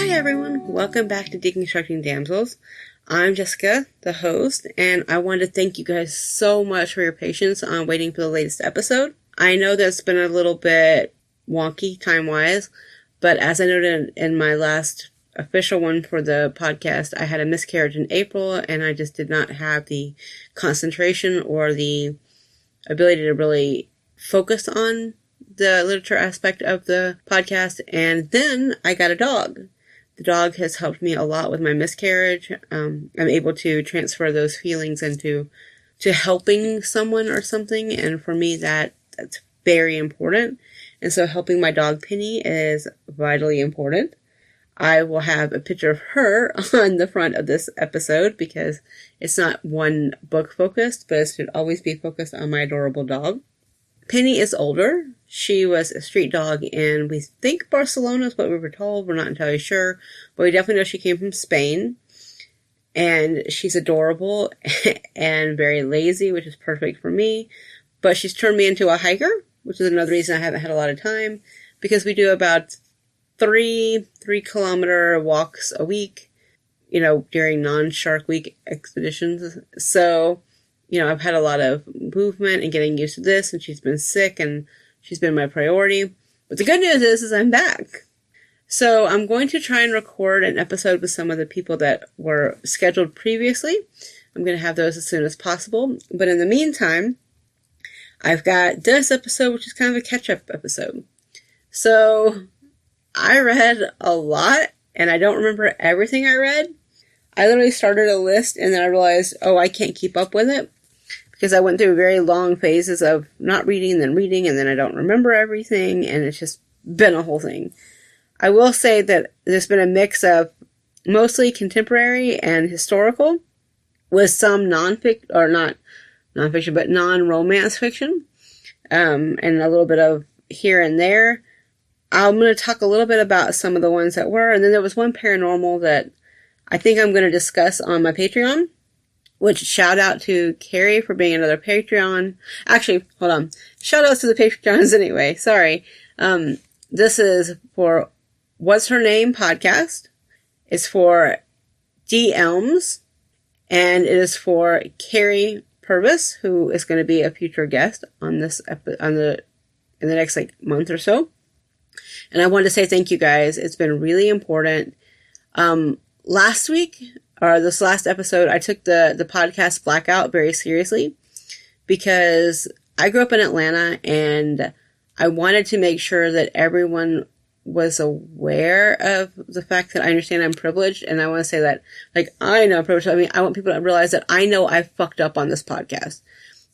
Hi everyone, welcome back to Deconstructing Damsels. I'm Jessica, the host, and I wanted to thank you guys so much for your patience on waiting for the latest episode. I know that's been a little bit wonky time-wise, but as I noted in my last official one for the podcast, I had a miscarriage in April, and I just did not have the concentration or the ability to really focus on the literature aspect of the podcast, and then I got a dog. The dog has helped me a lot with my miscarriage. I'm able to transfer those feelings into helping someone or something, and for me that's very important. And so helping my dog Penny is vitally important. I will have a picture of her on the front of this episode because it's not one book focused, but it should always be focused on my adorable dog. Penny is older. She was a street dog in, we think, Barcelona is what we were told. We're not entirely sure, but we definitely know she came from Spain. And she's adorable and very lazy, which is perfect for me. But she's turned me into a hiker, which is another reason I haven't had a lot of time, because we do about 3-kilometer walks a week, during non-Shark Week expeditions. So, I've had a lot of movement and getting used to this, and she's been sick, and she's been my priority. But the good news is I'm back. So I'm going to try and record an episode with some of the people that were scheduled previously. I'm going to have those as soon as possible. But in the meantime, I've got this episode, which is kind of a catch-up episode. So I read a lot, and I don't remember everything I read. I literally started a list, and then I realized, I can't keep up with it, because I went through very long phases of not reading, and then I don't remember everything, and it's just been a whole thing. I will say that there's been a mix of mostly contemporary and historical, with some not nonfiction, but non-romance fiction, and a little bit of here and there. I'm going to talk a little bit about some of the ones that were, and then there was one paranormal that I think I'm going to discuss on my Patreon, which shout out to Carrie for being another Patreon. Actually, hold on. Shout outs to the Patreons anyway. Sorry. This is for What's Her Name podcast. It's for D. Elms. And it is for Carrie Purvis, who is going to be a future guest on this in the next month or so. And I wanted to say thank you guys. It's been really important. Last week, or this last episode, I took the podcast Blackout very seriously because I grew up in Atlanta and I wanted to make sure that everyone was aware of the fact that I understand I'm privileged. And I want to say that, I know I'm privileged. I mean, I want people to realize that I know I fucked up on this podcast.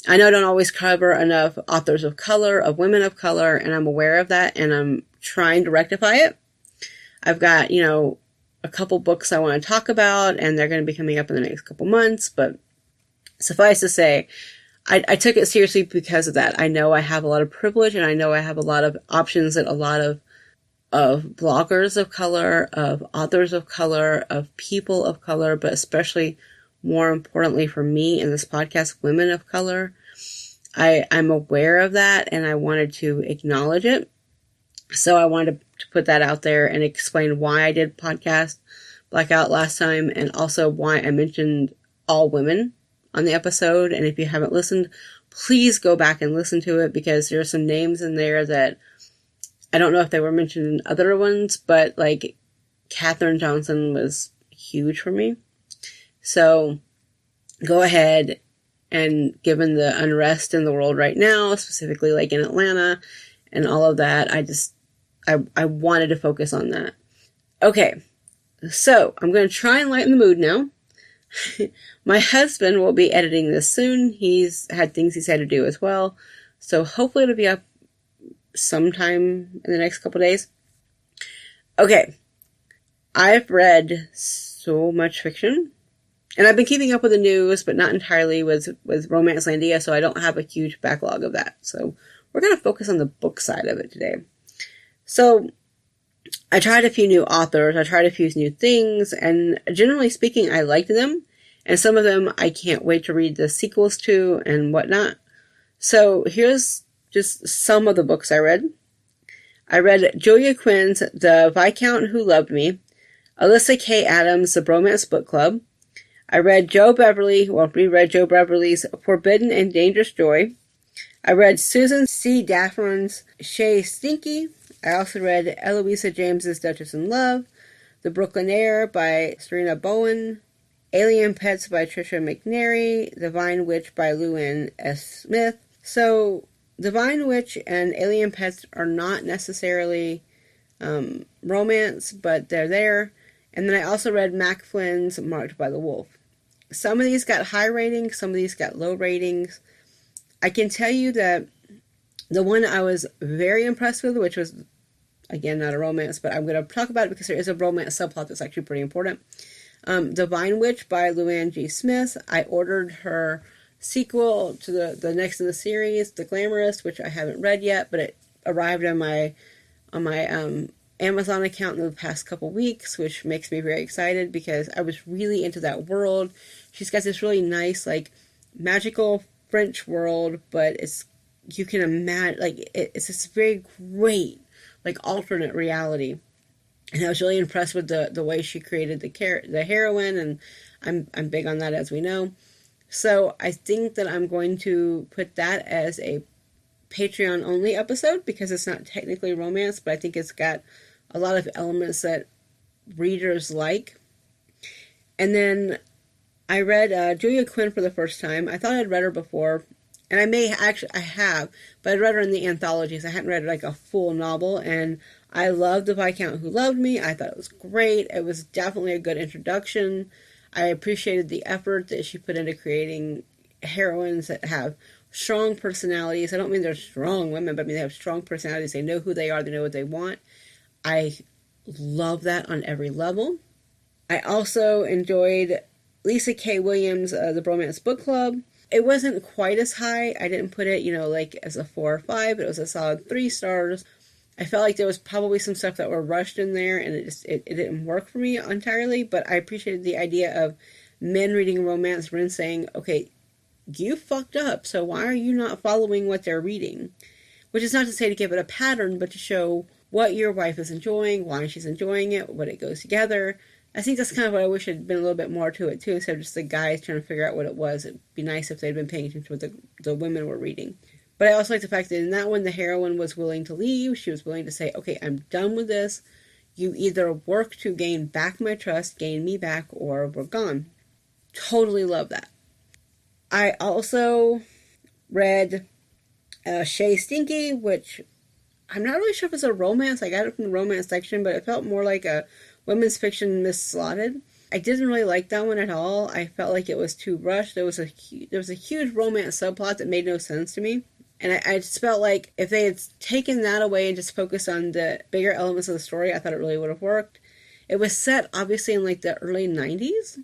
I know I don't always cover enough authors of color, of women of color, and I'm aware of that, and I'm trying to rectify it. I've got, a couple books I want to talk about, and they're going to be coming up in the next couple months, but suffice to say, I took it seriously because of that. I know I have a lot of privilege, and I know I have a lot of options that a lot of bloggers of color, of authors of color, of people of color, but especially more importantly for me in this podcast, women of color. I'm aware of that, and I wanted to acknowledge it. So I wanted to put that out there and explain why I did podcast Blackout last time, and also why I mentioned all women on the episode. And if you haven't listened, please go back and listen to it, because there are some names in there that I don't know if they were mentioned in other ones, but Katherine Johnson was huge for me. So go ahead, and given the unrest in the world right now, specifically in Atlanta and all of that, I wanted to focus on that. Okay, so I'm going to try and lighten the mood now. My husband will be editing this soon. He's had things he's had to do as well. So hopefully it'll be up sometime in the next couple days. Okay, I've read so much fiction. And I've been keeping up with the news, but not entirely with Romance Landia, so I don't have a huge backlog of that. So we're going to focus on the book side of it today. So I tried a few new authors, I tried a few new things, and generally speaking, I liked them. And some of them I can't wait to read the sequels to and whatnot. So here's just some of the books I read. I read Julia Quinn's The Viscount Who Loved Me. Alyssa K. Adams' The Bromance Book Club. I read reread Joe Beverly's Forbidden and Dangerous Joy. I read Susan C. Daffron's Chez Stinky. I also read Eloisa James's Duchess in Love, The Brooklynaire by Serena Bowen, Alien Pets by Tricia McNary, The Vine Witch by Luanne S. Smith. So, The Vine Witch and Alien Pets are not necessarily romance, but they're there. And then I also read Mac Flynn's Marked by the Wolf. Some of these got high ratings, some of these got low ratings. I can tell you that the one I was very impressed with, which was, again, not a romance, but I'm going to talk about it because there is a romance subplot that's actually pretty important. The Vine Witch by Luanne G. Smith. I ordered her sequel to the next in the series, The Glamorous, which I haven't read yet, but it arrived on my Amazon account in the past couple weeks, which makes me very excited because I was really into that world. She's got this really nice, like, magical French world, but you can imagine, like, it's this very great, like, alternate reality. And I was really impressed with the way she created the heroine, and I'm big on that, as we know. So I think that I'm going to put that as a Patreon only episode because it's not technically romance, but I think it's got a lot of elements that readers like. And then I read Julia Quinn for the first time. I thought I'd read her before, and I have, but I read her in the anthologies. I hadn't read like a full novel, and I loved The Viscount Who Loved Me. I thought it was great. It was definitely a good introduction. I appreciated the effort that she put into creating heroines that have strong personalities. I don't mean they're strong women, but I mean they have strong personalities. They know who they are. They know what they want. I love that on every level. I also enjoyed Lisa K. Williams' The Bromance Book Club. It wasn't quite as high. I didn't put it, like as a 4 or 5. It was a solid 3 stars. I felt like there was probably some stuff that were rushed in there, and it didn't work for me entirely, but I appreciated the idea of men reading romance, men saying, okay, you fucked up, so why are you not following what they're reading? Which is not to say to give it a pattern, but to show what your wife is enjoying, why she's enjoying it, what it goes together. I think that's kind of what I wish had been a little bit more to it, too, instead of just the guys trying to figure out what it was. It'd be nice if they'd been paying attention to what the women were reading. But I also like the fact that in that one, the heroine was willing to leave. She was willing to say, okay, I'm done with this. You either work to gain back my trust, gain me back, or we're gone. Totally love that. I also read Chez Stinky, which I'm not really sure if it's a romance. I got it from the romance section, but it felt more like a women's fiction misslotted. I didn't really like that one at all. I felt like it was too rushed. There was a huge romance subplot that made no sense to me. And I just felt like if they had taken that away and just focused on the bigger elements of the story, I thought it really would have worked. It was set, obviously, in like the early 90s,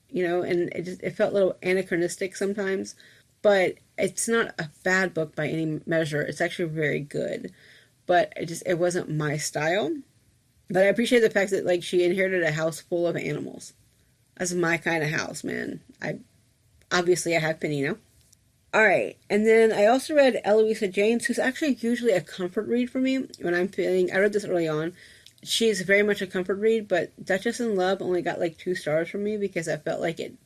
and it felt a little anachronistic sometimes. But it's not a bad book by any measure. It's actually very good. But it wasn't my style. But I appreciate the fact that, like, she inherited a house full of animals. That's my kind of house, man. I have Pinino. Alright, and then I also read Eloisa James, who's actually usually a comfort read for me when I'm feeling, I read this early on. She's very much a comfort read, but Duchess in Love only got like 2 stars from me because I felt like it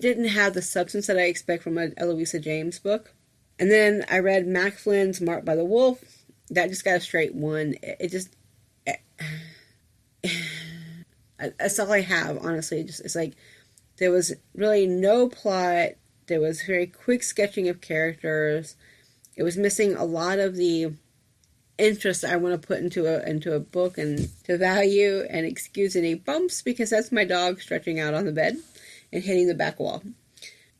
didn't have the substance that I expect from an Eloisa James book. And then I read Mac Flynn's Marked by the Wolf. That just got a straight 1. That's all I have, honestly. It's like there was really no plot. There was very quick sketching of characters. It was missing a lot of the interest I want to put into a book and to value, and excuse any bumps because that's my dog stretching out on the bed and hitting the back wall.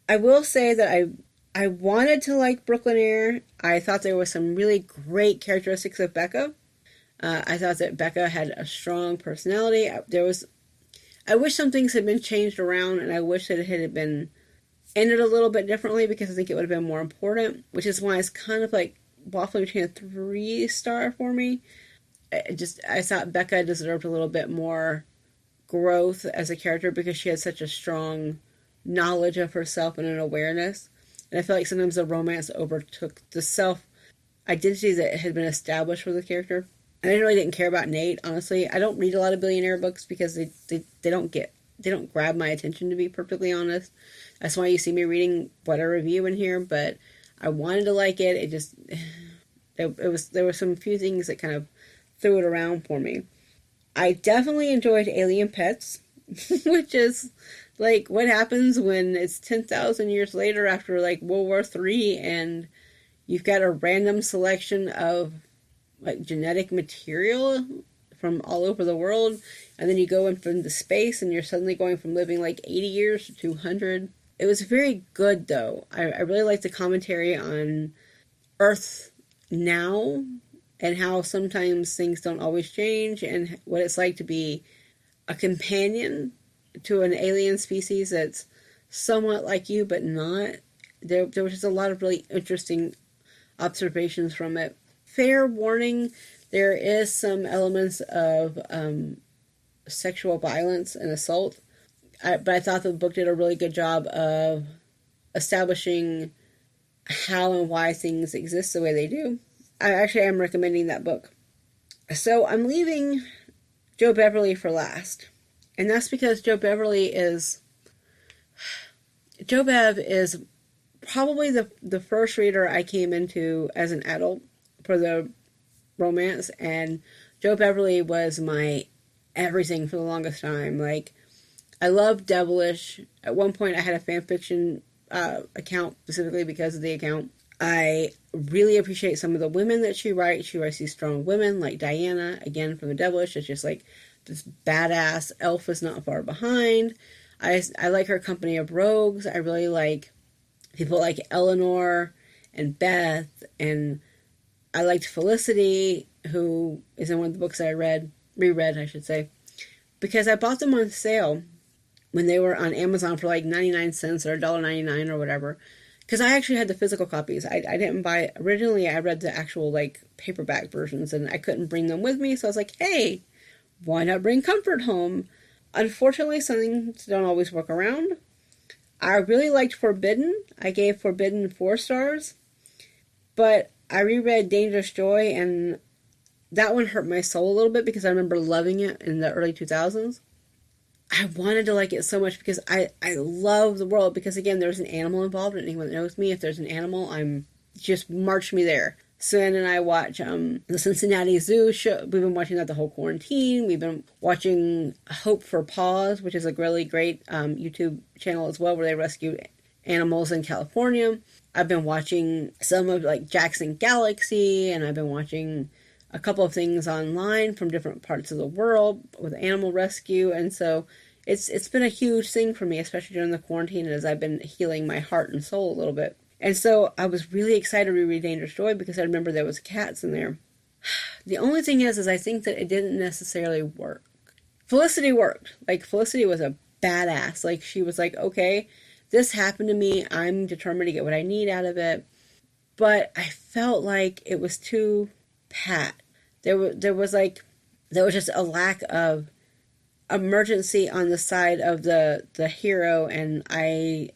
I will say that I wanted to like Brooklynaire. I thought there were some really great characteristics of Becca. I thought that Becca had a strong personality. I wish some things had been changed around, and I wish that it had been ended a little bit differently because I think it would have been more important, which is why it's kind of like waffling between a 3-star for me. I thought Becca deserved a little bit more growth as a character because she had such a strong knowledge of herself and an awareness. And I feel like sometimes the romance overtook the self-identity that had been established for the character. And I really didn't care about Nate, honestly. I don't read a lot of billionaire books because they don't grab my attention, to be perfectly honest. That's why you see me reading what I review in here, but I wanted to like it. It just there were some few things that kind of threw it around for me. I definitely enjoyed Alien Pets, which is like what happens when it's 10,000 years later after like World War III and you've got a random selection of like genetic material from all over the world, and then you go into space and you're suddenly going from living like 80 years to 200. It was very good though. I really liked the commentary on Earth now and how sometimes things don't always change and what it's like to be a companion to an alien species that's somewhat like you but not. There was just a lot of really interesting observations from it. Fair warning, there is some elements of sexual violence and assault, but I thought the book did a really good job of establishing how and why things exist the way they do. I actually am recommending that book. So I'm leaving Jo Beverly for last. And that's because Jo Bev is probably the first reader I came into as an adult for the romance, and Jo Beverly was my everything for the longest time. Like, I loved Devilish. At one point I had a fanfiction account specifically because of the account. I really appreciate some of the women that she writes. She writes these strong women like Diana, again from the Devilish. It's just like this badass elf is not far behind. I like her company of rogues. I really like people like Eleanor and Beth, and I liked Felicity, who is in one of the books that I reread, I should say, because I bought them on sale when they were on Amazon for like 99 cents or $1.99 or whatever. Because I actually had the physical copies. I didn't buy, originally I read the actual like paperback versions and I couldn't bring them with me. So I was like, hey, why not bring comfort home? Unfortunately, some things don't always work around. I really liked Forbidden. I gave Forbidden 4 stars. But I reread Dangerous Joy and that one hurt my soul a little bit because I remember loving it in the early 2000s. I wanted to like it so much because I love the world, because again, there's an animal involved, and anyone that knows me, if there's an animal, just march me there. Sven and I watch the Cincinnati Zoo show. We've been watching that the whole quarantine. We've been watching Hope for Paws, which is a really great YouTube channel as well, where they rescue animals in California. I've been watching some of like Jackson Galaxy, and I've been watching a couple of things online from different parts of the world with animal rescue, and so it's been a huge thing for me, especially during the quarantine as I've been healing my heart and soul a little bit. And so I was really excited to reread Dangerous Joy because I remember there was cats in there. The only thing is I think that it didn't necessarily work. Felicity worked. Like, Felicity was a badass. Like, she was like, okay, this happened to me. I'm determined to get what I need out of it. But I felt like it was too pat. There was just a lack of emergency on the side of the hero, and I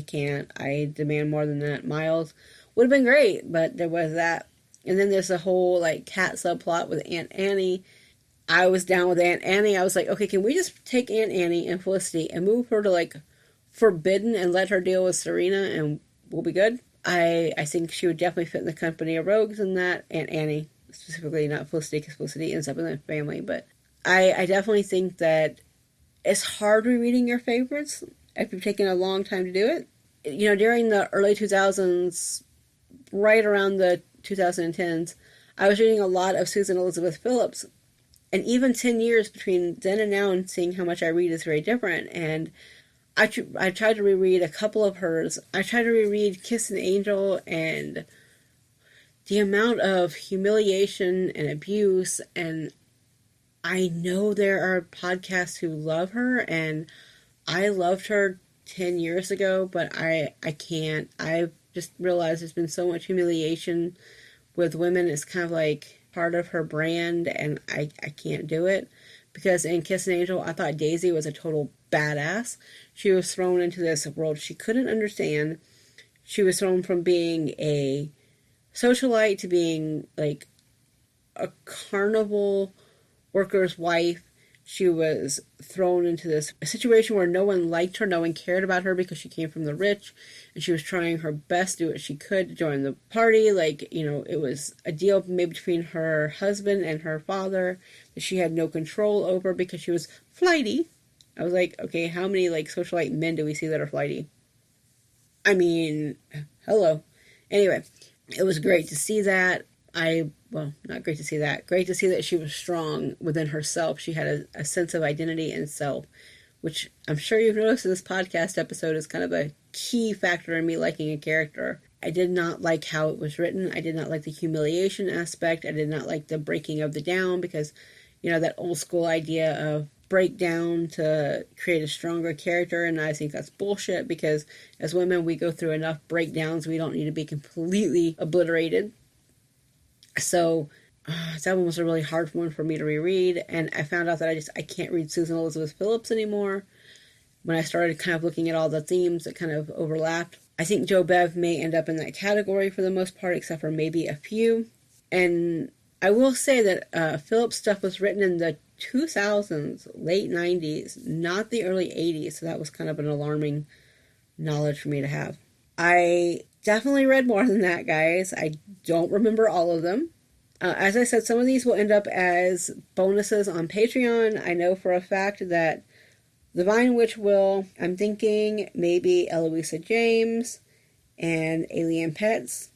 can't. I demand more than that. Miles would have been great, but there was that. And then there's a whole like cat subplot with Aunt Annie. I was down with Aunt Annie. I was like, okay, can we just take Aunt Annie and Felicity and move her to like Forbidden and let her deal with Serena and we'll be good? I think she would definitely fit in the company of rogues in that. Aunt Annie, specifically, not Felicity, because Felicity ends up in the family. But I definitely think that it's hard rereading your favorites if you've taken a long time to do it. You know, during the early 2000s, right around the 2010s, I was reading a lot of Susan Elizabeth Phillips. And even 10 years between then and now, and seeing how much I read is very different. And I tried to reread a couple of hers. I tried to reread Kiss an Angel, and the amount of humiliation and abuse, and I know there are podcasts who love her, and I loved her 10 years ago, but I can't. I've just realized there's been so much humiliation with women. It's kind of like part of her brand, and I can't do it. Because in Kiss an Angel, I thought Daisy was a total badass. She was thrown into this world she couldn't understand. She was thrown from being a socialite to being like a carnival worker's wife. She was thrown into this situation where no one liked her, no one cared about her because she came from the rich, and she was trying her best to do what she could to join the party. Like, you know, it was a deal maybe between her husband and her father that she had no control over because she was flighty. I was like, okay, how many, like, socialite men do we see that are flighty? I mean, hello. Anyway, it was great to see that. Well, not great to see that. Great to see that she was strong within herself. She had a sense of identity and self, which I'm sure you've noticed in this podcast episode is kind of a key factor in me liking a character. I did not like how it was written. I did not like the humiliation aspect. I did not like the breaking of the down because, you know, that old school idea of break down to create a stronger character, and I think that's bullshit because as women we go through enough breakdowns. We don't need to be completely obliterated. So that one was a really hard one for me to reread, and I found out that I can't read Susan Elizabeth Phillips anymore. When I started kind of looking at all the themes that kind of overlapped, I think Jo Bev may end up in that category for the most part, except for maybe a few. And I will say that Phillips' stuff was written in the 2000s, late 90s, not the early 80s, so that was kind of an alarming knowledge for me to have. I definitely read more than that, guys. I don't remember all of them. As I said, some of these will end up as bonuses on Patreon. I know for a fact that The Vine Witch will. I'm thinking maybe Eloisa James and Alien Pets.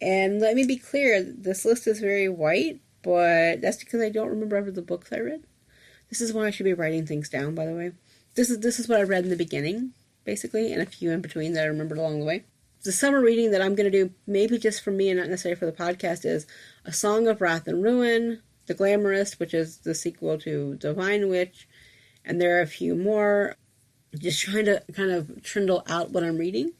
And let me be clear, this list is very white, but that's because I don't remember ever the books I read. This is why I should be writing things down, by the way. This is what I read in the beginning, basically, and a few in between that I remembered along the way. The summer reading that I'm going to do, maybe just for me and not necessarily for the podcast, is A Song of Wrath and Ruin, The Glamourist, which is the sequel to The Vine Witch, and there are a few more. Just trying to kind of trundle out what I'm reading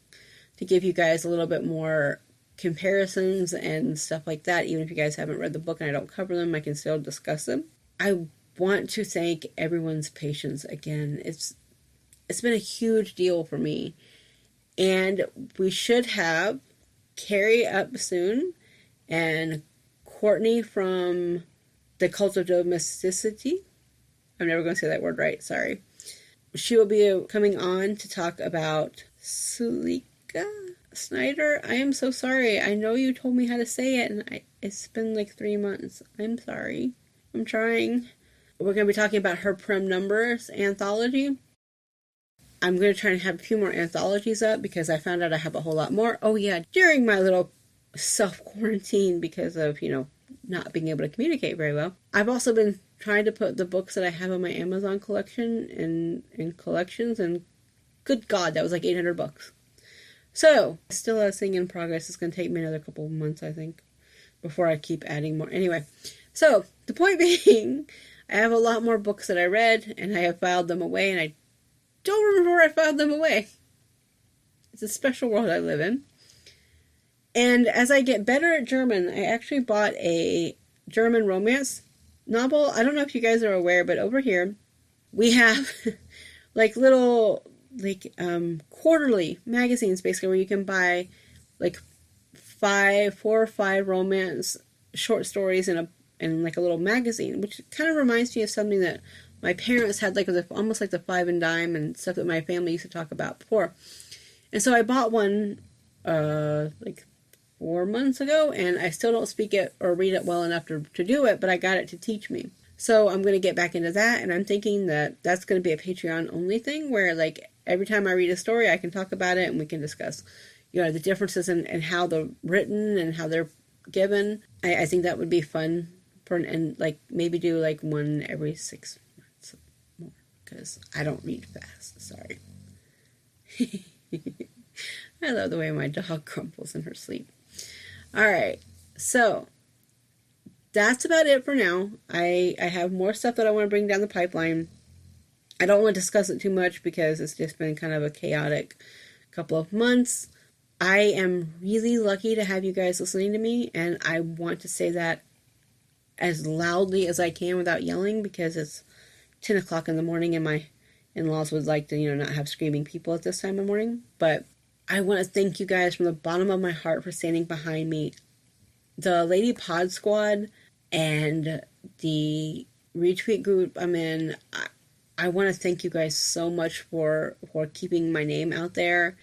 to give you guys a little bit more comparisons and stuff like that. Even if you guys haven't read the book and I don't cover them, I can still discuss them. I want to thank everyone's patience again. It's been a huge deal for me. And we should have Carrie up soon and Courtney from The Cult of Domesticity. I'm never going to say that word right, sorry. She will be coming on to talk about Sulika Snyder. I am so sorry. I know you told me how to say it, and it's been like 3 months. I'm sorry. I'm trying. We're going to be talking about her Prim Numbers anthology. I'm going to try and have a few more anthologies up because I found out I have a whole lot more. Oh yeah, during my little self-quarantine because of, not being able to communicate very well. I've also been trying to put the books that I have in my Amazon collection in collections, and good God, that was like 800 bucks. So, still a thing in progress. It's going to take me another couple of months, I think, before I keep adding more. Anyway, so the point being, I have a lot more books that I read, and I have filed them away, and I don't remember where I filed them away. It's a special world I live in. And as I get better at German, I actually bought a German romance novel. I don't know if you guys are aware, but over here we have like little quarterly magazines basically where you can buy like 4 or 5 romance short stories in like a little magazine, which kind of reminds me of something that my parents had, like almost like the Five and Dime and stuff that my family used to talk about before. And so I bought one like 4 months ago, and I still don't speak it or read it well enough to do it, but I got it to teach me. So I'm going to get back into that, and I'm thinking that that's going to be a Patreon only thing where like every time I read a story I can talk about it and we can discuss the differences in how they're written and how they're given. I think that would be fun and like maybe do like one every 6 months more because I don't read fast. Sorry. I love the way my dog crumbles in her sleep. Alright, so that's about it for now. I have more stuff that I want to bring down the pipeline. I don't want to discuss it too much because it's just been kind of a chaotic couple of months. I am really lucky to have you guys listening to me, and I want to say that as loudly as I can without yelling because it's 10 o'clock in the morning and my in-laws would like to, not have screaming people at this time of the morning. But I want to thank you guys from the bottom of my heart for standing behind me. The Lady Pod Squad and the retweet group I'm in. I want to thank you guys so much for keeping my name out there.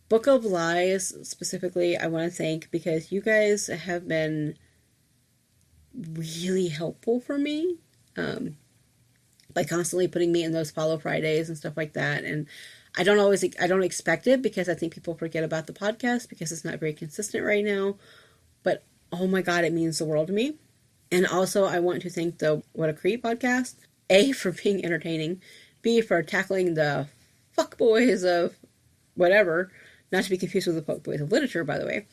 Book of Lies, specifically, I want to thank because you guys have been really helpful for me. By constantly putting me in those follow Fridays and stuff like that. And I don't expect it because I think people forget about the podcast because it's not very consistent right now. But oh my God, it means the world to me. And also I want to thank the What a Creep podcast. A, for being entertaining. B, for tackling the fuckboys of whatever. Not to be confused with the fuckboys of literature, by the way.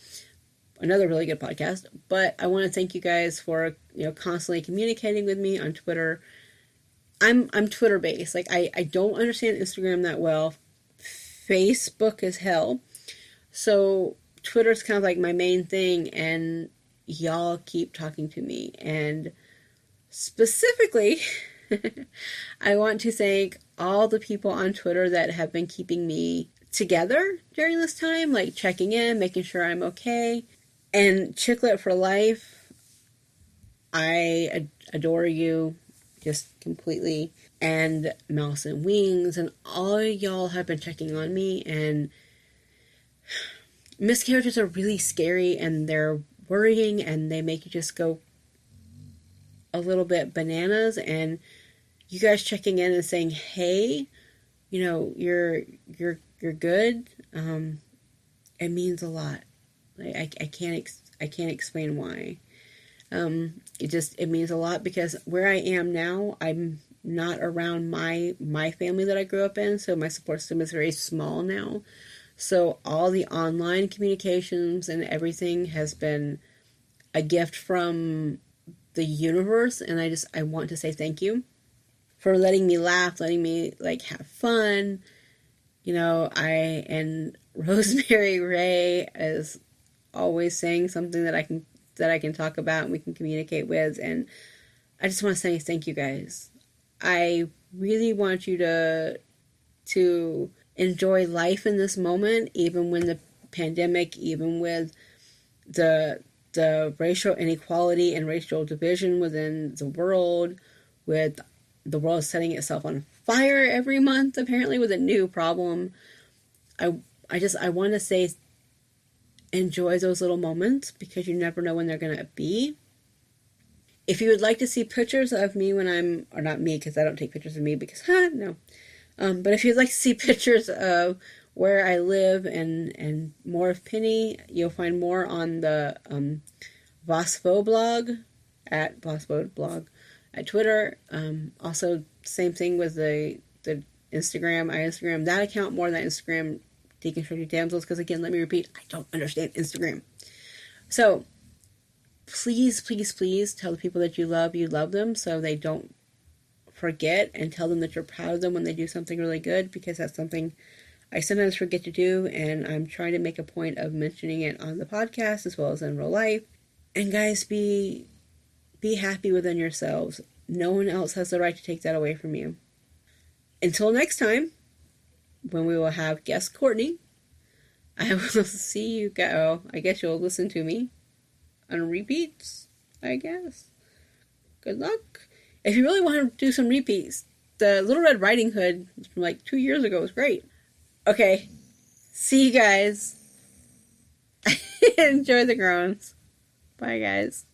Another really good podcast. But I want to thank you guys for, constantly communicating with me on Twitter. I'm Twitter based. Like I don't understand Instagram that well. Facebook is hell. So Twitter's kind of like my main thing, and y'all keep talking to me. And specifically, I want to thank all the people on Twitter that have been keeping me together during this time, like checking in, making sure I'm okay. And Chicklet for Life, I adore you just completely. And Mouse and Wings, and all y'all have been checking on me. And miscarriages are really scary, and they're worrying, and they make you just go a little bit bananas. And you guys checking in and saying, "Hey, you're good." It means a lot. Like I can't explain why. It means a lot because where I am now, I'm not around my family that I grew up in, so my support system is very small now. So all the online communications and everything has been a gift from the universe, and I want to say thank you for letting me laugh, letting me have fun. And Rosemary Ray is always saying something that I can talk about and we can communicate with, and I just want to say thank you guys. I really want you to enjoy life in this moment, even when the pandemic, even with the racial inequality and racial division within the world, with the world setting itself on fire every month, apparently with a new problem. I want to say enjoy those little moments because you never know when they're going to be. If you would like to see pictures of me or not me because I don't take pictures of me because, no. But if you'd like to see pictures of where I live and more of Penny, you'll find more on the Vospo blog at Vospo blog at Twitter. Also, same thing with the Instagram. I Instagram that account more than Instagram Deconstructing Damsels because, again, let me repeat, I don't understand Instagram. So please, please, please tell the people that you love them so they don't forget, and tell them that you're proud of them when they do something really good, because that's something I sometimes forget to do, and I'm trying to make a point of mentioning it on the podcast as well as in real life. And guys, be happy within yourselves. No one else has the right to take that away from you. Until next time, when we will have guest Courtney, I will see you go. I guess you'll listen to me on repeats, I guess. Good luck. If you really want to do some repeats, the Little Red Riding Hood from 2 years ago was great. Okay. See you guys. Enjoy the groans. Bye, guys.